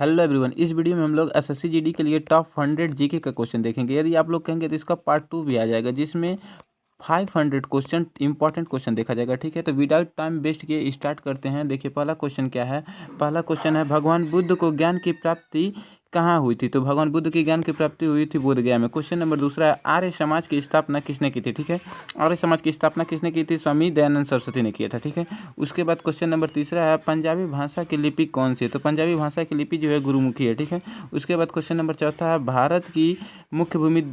Hello everyone, इस video में हम लोग एसएससी जीडी के लिए टॉप 100 जीके का क्वेश्चन देखेंगे। यदि आप लोग कहेंगे तो इसका पार्ट 2 भी आ जाएगा, जिसमें 500 क्वेश्चन इंपॉर्टेंट क्वेश्चन देखा जाएगा। ठीक है, तो विदाउट टाइम वेस्ट किए स्टार्ट करते हैं। देखिए पहला क्वेश्चन क्या है। पहला क्वेश्चन है, भगवान बुद्ध को ज्ञान की प्राप्ति कहाँ हुई थी? तो भगवान बुद्ध की ज्ञान की प्राप्ति हुई थी बोध गया में। क्वेश्चन नंबर दूसरा है, आर्य समाज की स्थापना किसने की थी? ठीक है, आर्य समाज की स्थापना किसने की थी? स्वामी दयानंद सरस्वती ने किया था। ठीक है, उसके बाद क्वेश्चन नंबर तीसरा है, पंजाबी भाषा की लिपि कौन सी है? तो पंजाबी भाषा की लिपि जो है गुरुमुखी है। ठीक है, उसके बाद क्वेश्चन नंबर चौथा है, भारत की मुख्य भूमि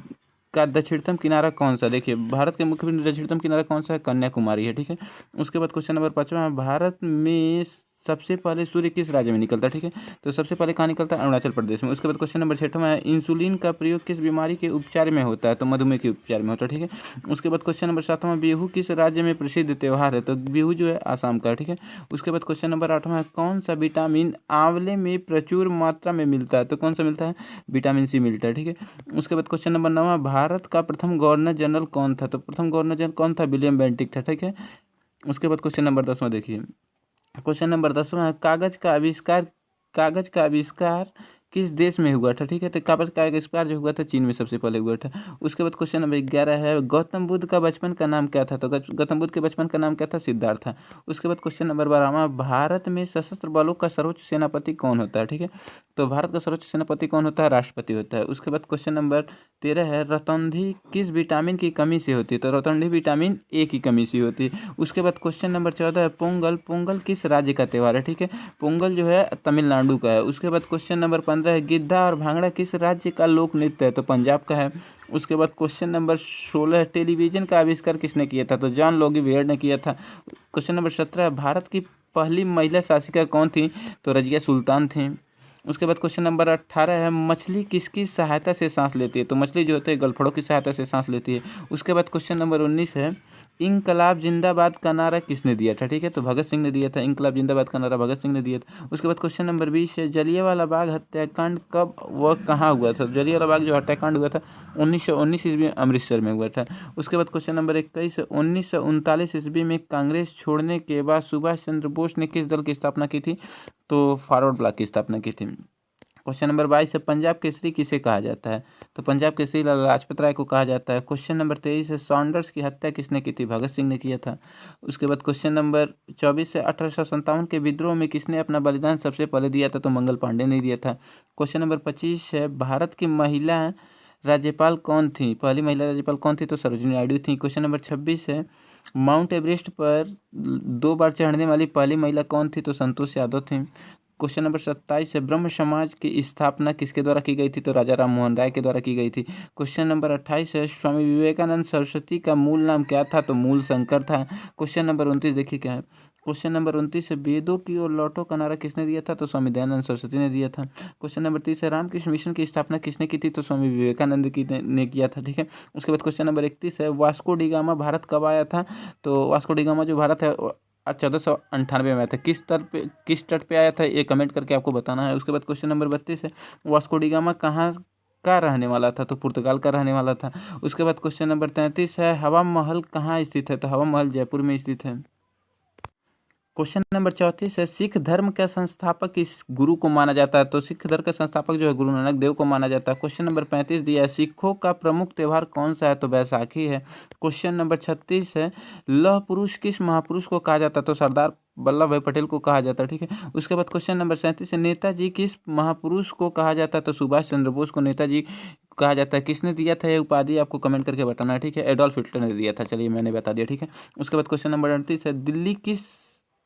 का दक्षिणतम किनारा कौन सा? देखिए भारत के मुख्य दक्षिणतम किनारा कौन सा है? कन्याकुमारी है। ठीक है, उसके बाद क्वेश्चन नंबर पाँचवा है, भारत में सबसे पहले सूर्य किस राज्य में निकलता है? ठीक है, तो सबसे पहले कहाँ निकलता है? अरुणाचल प्रदेश में। उसके बाद क्वेश्चन नंबर छठवां है, इंसुलिन का प्रयोग किस बीमारी के उपचार में होता है? तो मधुमेह के उपचार में होता है। ठीक है, उसके बाद क्वेश्चन नंबर सातवां, बिहू किस राज्य में प्रसिद्ध त्यौहार है? तो बिहू जो है आसाम का है। ठीक है, उसके बाद क्वेश्चन नंबर आठवां है, कौन सा विटामिन आंवले में प्रचुर मात्रा में मिलता है? तो कौन सा मिलता है? विटामिन सी मिलता है। ठीक है, उसके बाद क्वेश्चन नंबर नौवां, भारत का प्रथम गवर्नर जनरल कौन था? तो प्रथम गवर्नर जनरल कौन था? विलियम बेंटिक था। ठीक है, उसके बाद क्वेश्चन नंबर 10वां देखिए। क्वेश्चन नंबर 10वां है, कागज का आविष्कार किस देश में हुआ था? ठीक है, तो कागज का आविष्कार जो हुआ था चीन में सबसे पहले हुआ था। उसके बाद क्वेश्चन नंबर 11 है, गौतम बुद्ध का बचपन का नाम क्या था? तो गौतम बुद्ध के बचपन का नाम क्या था? सिद्धार्थ था। उसके बाद क्वेश्चन नंबर 12वां, भारत में सशस्त्र बलों का सर्वोच्च सेनापति कौन होता है? ठीक है, तो भारत का सर्वोच्च सेनापति कौन होता है? राष्ट्रपति होता है। उसके बाद क्वेश्चन नंबर 13 है, रतौंधी किस विटामिन की कमी से होती है? तो रतौंधी विटामिन ए की कमी से होती है। उसके बाद क्वेश्चन नंबर 14 है, पोंगल किस राज्य का त्यौहार है? ठीक है, पोंगल जो है तमिलनाडु का है। उसके बाद क्वेश्चन नंबर 15 है, गिद्धा और भांगड़ा किस राज्य का लोक नृत्य है? तो पंजाब का है। उसके बाद क्वेश्चन नंबर 16, टेलीविजन का आविष्कार किसने किया था? तो जॉन लोगी वेयर ने किया था। क्वेश्चन नंबर 17 है, भारत की पहली महिला शासिका कौन थी? तो रजिया सुल्तान थी। उसके बाद क्वेश्चन नंबर 18 है, मछली किसकी सहायता से सांस लेती है? तो मछली जो होती है गलफड़ों की सहायता से सांस लेती है। उसके बाद क्वेश्चन नंबर 19 है, इंकलाब जिंदाबाद का नारा किसने दिया था? ठीक है, तो भगत सिंह ने दिया था। इंकलाब जिंदाबाद का नारा भगत सिंह ने दिया था। उसके बाद क्वेश्चन नंबर 20 है, जलियांवाला बाग हत्याकांड कब व कहाँ हुआ था? जलियांवाला बाग जो हत्याकांड हुआ था 1919 ईस्वी में अमृतसर में हुआ था। उसके बाद क्वेश्चन नंबर 21, 1939 ईस्वी में कांग्रेस छोड़ने के बाद सुभाष चंद्र बोस ने किस दल की स्थापना की थी? तो फॉरवर्ड ब्लॉक की स्थापना की थी। क्वेश्चन नंबर 22 है, पंजाब केसरी किसे कहा जाता है? तो पंजाब केसरी लाला लाजपत राय को कहा जाता है। क्वेश्चन नंबर 23 है, सॉन्डर्स की हत्या किसने की थी? भगत सिंह ने किया था। उसके बाद क्वेश्चन नंबर 24 है, 1857 के विद्रोह में किसने अपना बलिदान सबसे पहले दिया था? तो मंगल पांडे ने दिया था। क्वेश्चन नंबर 25 है, भारत की महिला राज्यपाल कौन थी? पहली महिला राज्यपाल कौन थी? तो सरोजिनी नायडू थी। क्वेश्चन नंबर 26 है, माउंट एवरेस्ट पर 2 बार चढ़ने वाली पहली महिला कौन थी? तो संतोष यादव थी। क्वेश्चन नंबर 27 है, ब्रह्म समाज की स्थापना किसके द्वारा की गई थी? तो राजा राम मोहन राय के द्वारा की गई थी। क्वेश्चन नंबर 28 है, स्वामी विवेकानंद सरस्वती का मूल नाम क्या था? तो मूल शंकर था। क्वेश्चन नंबर 29 देखिए क्या है। क्वेश्चन नंबर 29 है, वेदों की ओर लौटो का नारा किसने दिया था? तो स्वामी दयानंद सरस्वती ने दिया था। क्वेश्चन नंबर 30 है, रामकृष्ण मिशन की स्थापना किसने की थी? तो स्वामी विवेकानंद ने किया था। ठीक है, उसके बाद क्वेश्चन नंबर 31 है, वास्को डिगामा भारत कब आया था? तो वास्को डिगामा जो भारत है 1498 में आया था। किस तट पे आया था ये कमेंट करके आपको बताना है। उसके बाद क्वेश्चन नंबर 32 है, वास्को डिगामा कहाँ का रहने वाला था? तो पुर्तगाल का रहने वाला था। उसके बाद क्वेश्चन नंबर 33 है, हवा महल कहाँ स्थित है? तो हवा महल जयपुर में स्थित है। क्वेश्चन नंबर 34 है, सिख धर्म का संस्थापक किस गुरु को माना जाता है? तो सिख धर्म का संस्थापक जो है गुरु नानक देव को माना जाता है। क्वेश्चन नंबर 35 दिया है, सिखों का प्रमुख त्यौहार कौन सा है? तो बैसाखी है। क्वेश्चन नंबर 36 है, लौह पुरुष किस महापुरुष को कहा जाता है? तो सरदार वल्लभ भाई पटेल को कहा जाता है। ठीक है, उसके बाद क्वेश्चन नंबर 37 है, नेताजी किस महापुरुष को कहा जाता है? तो सुभाष चंद्र बोस को नेताजी कहा जाता है। किसने दिया था ये उपाधि? आपको कमेंट करके बताना है। ठीक है, एडोल्फ हिटलर ने दिया था। चलिए मैंने बता दिया। ठीक है, उसके बाद क्वेश्चन नंबर 38 है,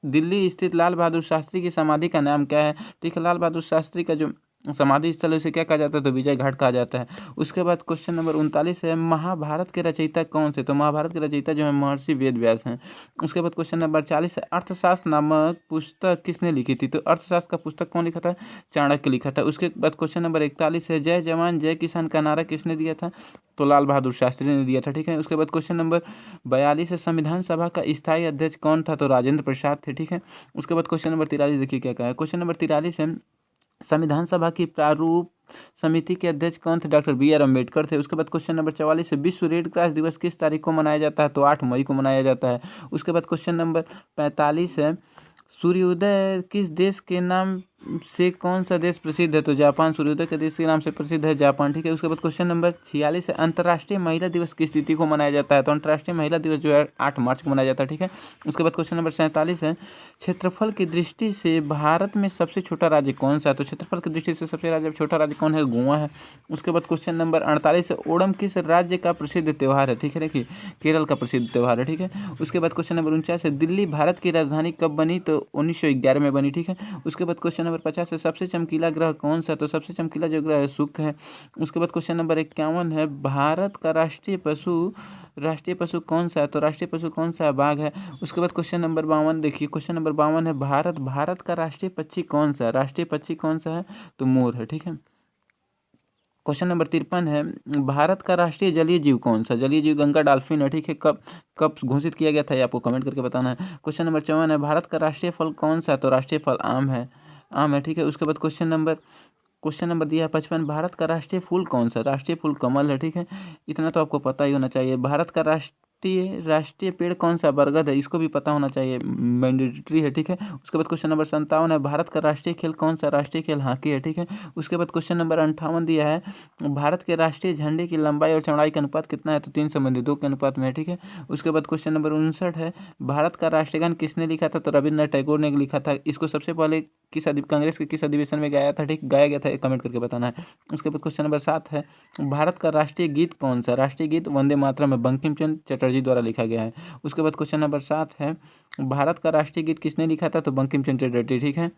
दिल्ली स्थित लाल बहादुर शास्त्री की समाधि का नाम क्या है? ठीक है, लाल बहादुर शास्त्री का जो समाधि स्थल है उसे क्या कहा जाता है? तो विजय घाट कहा जाता है। उसके बाद क्वेश्चन नंबर 39 है, महाभारत के रचयिता कौन से? तो महाभारत के रचयिता जो है महर्षि वेद व्यास हैं। उसके बाद क्वेश्चन नंबर 40 है, अर्थशास्त्र नामक पुस्तक किसने लिखी थी? तो अर्थशास्त्र का पुस्तक कौन लिखा था? चाणक्य लिखा था। उसके बाद क्वेश्चन नंबर 41 है, जय जवान जय किसान का नारा किसने दिया था? तो लाल बहादुर शास्त्री ने दिया था। ठीक है, उसके बाद क्वेश्चन नंबर 42 है, संविधान सभा का स्थायी अध्यक्ष कौन था? तो राजेंद्र प्रसाद थे। ठीक है, उसके बाद क्वेश्चन नंबर 43 देखिए क्या कहा है। क्वेश्चन नंबर 43 है, संविधान सभा की प्रारूप समिति के अध्यक्ष कौन थे? डॉक्टर बी आर अम्बेडकर थे। उसके बाद क्वेश्चन नंबर 44 है, विश्व रेड क्रॉस दिवस किस तारीख को मनाया जाता है? तो 8 मई को मनाया जाता है। उसके बाद क्वेश्चन नंबर 45 है, सूर्योदय किस देश के नाम से कौन सा देश प्रसिद्ध है? तो जापान। सूर्योदय के देश के नाम से प्रसिद्ध है जापान, ठीक है। उसके बाद क्वेश्चन नंबर 46 है, अंतर्राष्ट्रीय महिला दिवस किस तिथि को मनाया जाता है? तो अंतर्राष्ट्रीय महिला दिवस जो है 8 मार्च को मनाया जाता है, ठीक है। उसके बाद क्वेश्चन नंबर 47 है, क्षेत्रफल की दृष्टि से भारत में सबसे छोटा राज्य कौन सा है? तो क्षेत्रफल की दृष्टि से सबसे छोटा राज्य कौन है? गोवा है। उसके बाद क्वेश्चन नंबर 48 है, ओणम किस राज्य का प्रसिद्ध त्यौहार है? ठीक है, देखिए केरल का प्रसिद्ध त्यौहार है, ठीक है। उसके बाद क्वेश्चन नंबर 49 है, दिल्ली भारत की राजधानी कब बनी? तो 1911 में बनी, ठीक है। उसके बाद क्वेश्चन नंबर 50 है, सबसे चमकीला ग्रह कौन सा? तो सबसे चमकीला जो ग्रह है शुक्र है। उसके बाद क्वेश्चन नंबर 51 है, भारत का राष्ट्रीय पशु कौन सा है? तो राष्ट्रीय पशु कौन सा है? बाघ है। उसके बाद क्वेश्चन नंबर 52 देखिए, क्वेश्चन नंबर 52 है, भारत का राष्ट्रीय पक्षी कौन सा है? राष्ट्रीय पक्षी कौन सा है? तो मोर है, ठीक है। क्वेश्चन नंबर 53 है, भारत का राष्ट्रीय जलीय जीव कौन सा? जलीय जीव गंगा डॉल्फिन है, ठीक है। कब कब घोषित किया गया था ये आपको कमेंट करके बताना है। क्वेश्चन नंबर 54 है, भारत का राष्ट्रीय फल कौन सा? तो राष्ट्रीय फल आम है, ठीक है। उसके बाद क्वेश्चन नंबर दिया है 55, भारत का राष्ट्रीय फूल कौन सा? राष्ट्रीय फूल कमल है, ठीक है। इतना तो आपको पता ही होना चाहिए। भारत का राष्ट्रीय पेड़ कौन सा? बरगद है, इसको भी पता होना चाहिए, मैंडेटरी है, ठीक है। उसके बाद क्वेश्चन नंबर 57 है, भारत का राष्ट्रीय खेल कौन सा? राष्ट्रीय खेल हॉकी है, ठीक है। उसके बाद क्वेश्चन नंबर 58 दिया है, भारत के राष्ट्रीय झंडे की लंबाई और चौड़ाई का अनुपात कितना है? तो 3:2 के अनुपात में है, ठीक है। उसके बाद क्वेश्चन नंबर 59 है, भारत का राष्ट्रीय गान किसने लिखा था? तो रविन्द्रनाथ टैगोर ने लिखा था। इसको सबसे पहले कांग्रेस के किस अधिवेशन में गाया गया था, कमेंट करके बताना है। उसके बाद क्वेश्चन नंबर 7 है, भारत का राष्ट्रीय गीत कौन सा? राष्ट्रीय गीत वंदे मातरम है, बंकिम चंद्र चटर्जी द्वारा लिखा गया है। उसके बाद क्वेश्चन नंबर 7 है, भारत का राष्ट्रीय गीत किसने लिखा था? तो बंकिम चंद्र चटर्जी, ठीक है।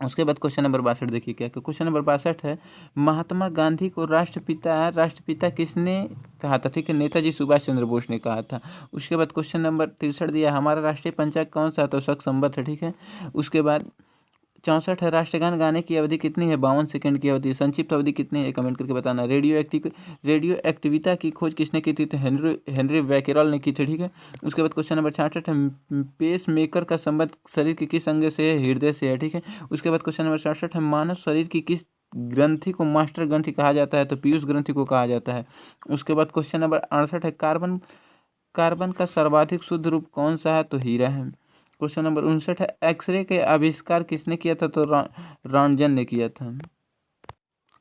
उसके बाद क्वेश्चन नंबर 62 देखिए क्या, क्वेश्चन नंबर 62 है, महात्मा गांधी को राष्ट्रपिता किसने कहा था? ठीक है, नेताजी सुभाष चंद्र बोस ने कहा था। उसके बाद क्वेश्चन नंबर 63 दिया, हमारा राष्ट्रीय पंचांग कौन सा? तो शक संवत है, ठीक है। उसके बाद 64 है, राष्ट्रगान गाने की अवधि कितनी है? 52 सेकंड की अवधि। संक्षिप्त अवधि कितनी है? कमेंट करके बताना। रेडियो एक्टिविटा की खोज किसने की थी? तो हेनरी बैकेरल ने की थी, ठीक है। उसके बाद क्वेश्चन नंबर 66 है, पेस मेकर का संबंध शरीर के किस अंग से है? हृदय से है, ठीक है। उसके बाद क्वेश्चन नंबर 67 है, मानव शरीर की किस ग्रंथि को मास्टर ग्रंथि कहा जाता है? तो पीयूष ग्रंथि को कहा जाता है। उसके बाद क्वेश्चन नंबर 68 है, कार्बन का सर्वाधिक शुद्ध रूप कौन सा है? तो हीरा है। क्वेश्चन नंबर 59 है, एक्सरे के आविष्कार किसने किया था? तो रॉन्टगन ने किया था।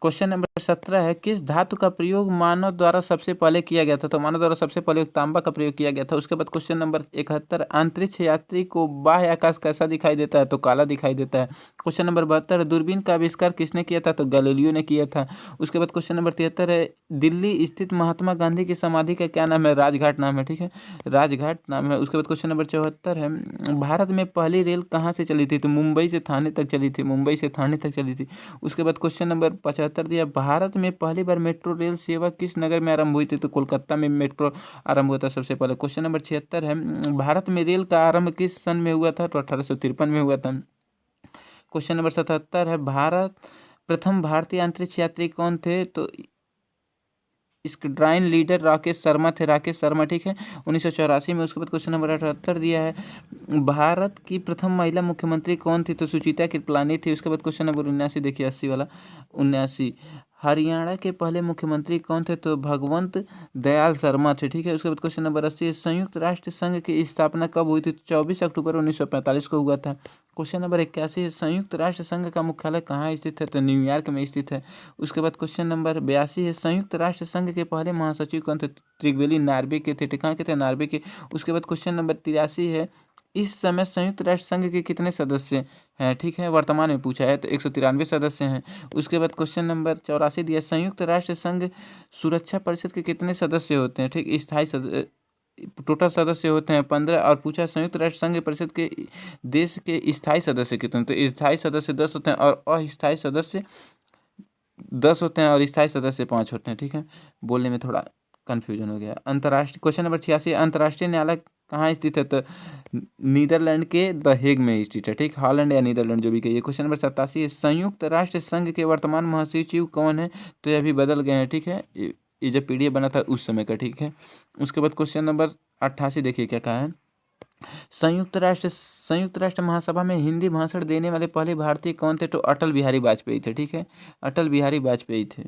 क्वेश्चन नंबर 17 है, किस धातु का प्रयोग मानव द्वारा सबसे पहले किया गया था? तो मानव द्वारा सबसे पहले तांबा का प्रयोग किया गया था। उसके बाद क्वेश्चन नंबर 71, अंतरिक्ष यात्री को बाह्य आकाश कैसा दिखाई देता है? तो काला दिखाई देता है। क्वेश्चन नंबर 72, दूरबीन का आविष्कार किसने किया था? तो गैलीलियो ने किया था। उसके बाद क्वेश्चन नंबर 73 है, दिल्ली स्थित महात्मा गांधी की समाधि का क्या नाम है? राजघाट नाम है, ठीक है, राजघाट नाम है। उसके बाद क्वेश्चन नंबर 74 है, भारत में पहली रेल कहाँ से चली थी? तो मुंबई से थाने तक चली थी। उसके बाद क्वेश्चन नंबर 75 दिया, भारत में पहली बार मेट्रो रेल सेवा किस नगर में आरंभ हुई थी? तो कोलकाता में मेट्रो आरंभ हुआ था सबसे पहले। क्वेश्चन नंबर 76 है, भारत में रेल का आरंभ किस सन में हुआ था? तो 1853 में हुआ था। क्वेश्चन नंबर 77 है, प्रथम भारतीय अंतरिक्ष यात्री कौन थे? तो स्क्वाड्रन लीडर राकेश शर्मा, ठीक है, 1984 में। उसके बाद क्वेश्चन नंबर 78 दिया है, भारत की प्रथम महिला मुख्यमंत्री कौन थी? तो सुचिता कृपलानी थी। उसके बाद क्वेश्चन नंबर 79 देखिए, 80 वाला 79, हरियाणा के पहले मुख्यमंत्री कौन थे? तो भगवंत दयाल शर्मा थे, ठीक है। उसके बाद क्वेश्चन नंबर 80, संयुक्त राष्ट्र संघ की स्थापना कब हुई थी? 24 अक्टूबर 1945 को हुआ था। क्वेश्चन नंबर 81, संयुक्त राष्ट्र संघ का मुख्यालय कहाँ स्थित है? तो न्यूयॉर्क में स्थित है। उसके बाद क्वेश्चन नंबर 82 है, संयुक्त राष्ट्र संघ के पहले महासचिव कौन थे? त्रिगवेली नार्वे के थे, कहाँ के थे? नार्वे के। उसके बाद क्वेश्चन नंबर 83 है, इस समय संयुक्त राष्ट्र संघ के कितने सदस्य हैं? ठीक है, वर्तमान में पूछा है, तो 193 सदस्य हैं। उसके बाद क्वेश्चन नंबर 84 दिया, संयुक्त राष्ट्र संघ सुरक्षा परिषद के कितने सदस्य होते हैं? ठीक, टोटल सदस्य होते हैं 15, और पूछा संयुक्त राष्ट्र संघ परिषद के देश के स्थायी सदस्य कितने? तो स्थायी सदस्य 10 होते हैं, और अस्थायी सदस्य 10 होते हैं, और स्थायी सदस्य 5 होते हैं, ठीक है। बोलने में थोड़ा कन्फ्यूजन हो गया। अंतर्राष्ट्रीय क्वेश्चन नंबर 86, अंतर्राष्ट्रीय न्यायालय कहाँ स्थित है? तो नीदरलैंड के द हेग में स्थित है, ठीक, हॉलैंड या नीदरलैंड जो भी कहिए। क्वेश्चन नंबर 87 है, संयुक्त राष्ट्र संघ के वर्तमान महासचिव कौन है? तो ये अभी बदल गए हैं, ठीक है, ये जब पीडीएफ बना था उस समय का, ठीक है। उसके बाद क्वेश्चन नंबर 88 देखिए क्या कहा है, संयुक्त राष्ट्र महासभा में हिंदी भाषण देने वाले पहले भारतीय कौन थे? तो अटल बिहारी वाजपेयी थे, ठीक है, अटल बिहारी वाजपेयी थे।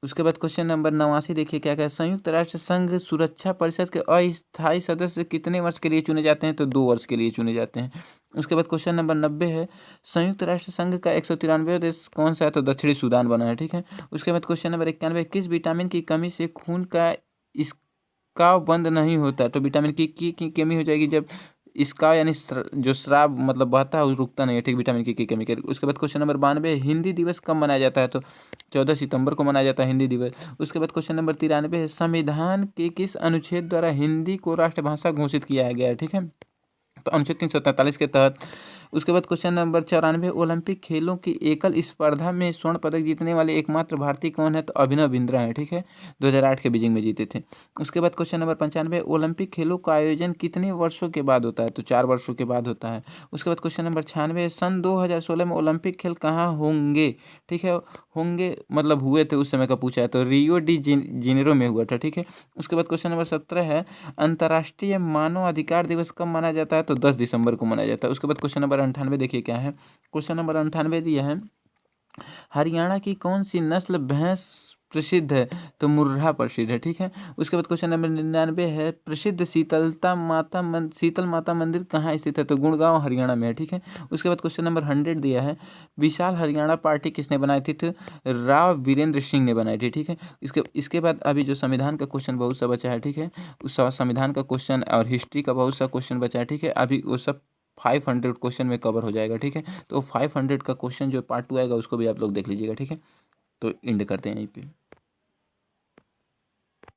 उसके बाद क्वेश्चन नंबर 89 देखिए क्या क्या है। संयुक्त राष्ट्र संघ सुरक्षा परिषद के अस्थायी सदस्य कितने वर्ष के लिए चुने जाते हैं? तो 2 वर्ष के लिए चुने जाते हैं। उसके बाद क्वेश्चन नंबर 90 है। संयुक्त राष्ट्र संघ का 193वां देश कौन सा है? तो दक्षिणी सूडान बना है, ठीक है। उसके बाद क्वेश्चन नंबर 91, किस विटामिन की कमी से खून का स्राव बंद नहीं होता? तो विटामिन की कमी हो जाएगी जब इसका यानी जो स्राव मतलब बहता है वो रुकता नहीं है, ठीक, विटामिन की कमी के। उसके बाद क्वेश्चन नंबर 92, हिंदी दिवस कब मनाया जाता है? तो 14 सितंबर को मनाया जाता है हिंदी दिवस। उसके बाद क्वेश्चन नंबर 93 है। संविधान के किस अनुच्छेद द्वारा हिंदी को राष्ट्रभाषा घोषित किया गया है? ठीक है, तो अनुच्छेद 343 के तहत। उसके बाद क्वेश्चन नंबर 94, ओलंपिक खेलों की एकल स्पर्धा में स्वर्ण पदक जीतने वाले एकमात्र भारतीय कौन है? तो अभिनव बिंद्रा है, ठीक है, 2008 के बीजिंग में जीते थे। उसके बाद क्वेश्चन नंबर 95, ओलंपिक खेलों का आयोजन कितने वर्षों के बाद होता है? तो 4 वर्षों के बाद होता है। उसके बाद क्वेश्चन नंबर 96, सन 2016 में ओलंपिक खेल कहाँ होंगे? ठीक है, होंगे मतलब हुए थे उस समय का पूछा है, तो रियो डी जेनेरो में हुआ था, ठीक है। उसके बाद क्वेश्चन नंबर 17 है। अंतर्राष्ट्रीय मानव अधिकार दिवस कब मनाया जाता है? तो 10 दिसंबर को मनाया जाता है। उसके बाद क्वेश्चन नंबर 98 देखिए क्या है। क्वेश्चन नंबर 98 दिया है। हरियाणा की कौन सी नस्ल भैंस प्रसिद्ध है? तो मुर्रा प्रसिद्ध है, ठीक है। उसके बाद क्वेश्चन नंबर 99 है। प्रसिद्ध शीतल माता मंदिर कहाँ स्थित है? तो गुड़गांव हरियाणा में है, ठीक है। उसके बाद क्वेश्चन नंबर 100 दिया है। विशाल हरियाणा पार्टी किसने बनाई थी? तो राव वीरेंद्र सिंह ने बनाई थी, ठीक है। इसके बाद अभी जो संविधान का क्वेश्चन बहुत सा बचा है, ठीक है, उस संविधान का क्वेश्चन और हिस्ट्री का बहुत सा क्वेश्चन बचा है, ठीक है। अभी वो सब 500 क्वेश्चन में कवर हो जाएगा, ठीक है। तो 500 का क्वेश्चन जो पार्ट 2 आएगा उसको भी आप लोग देख लीजिएगा, ठीक है। तो एंड करते हैं यहीं पे।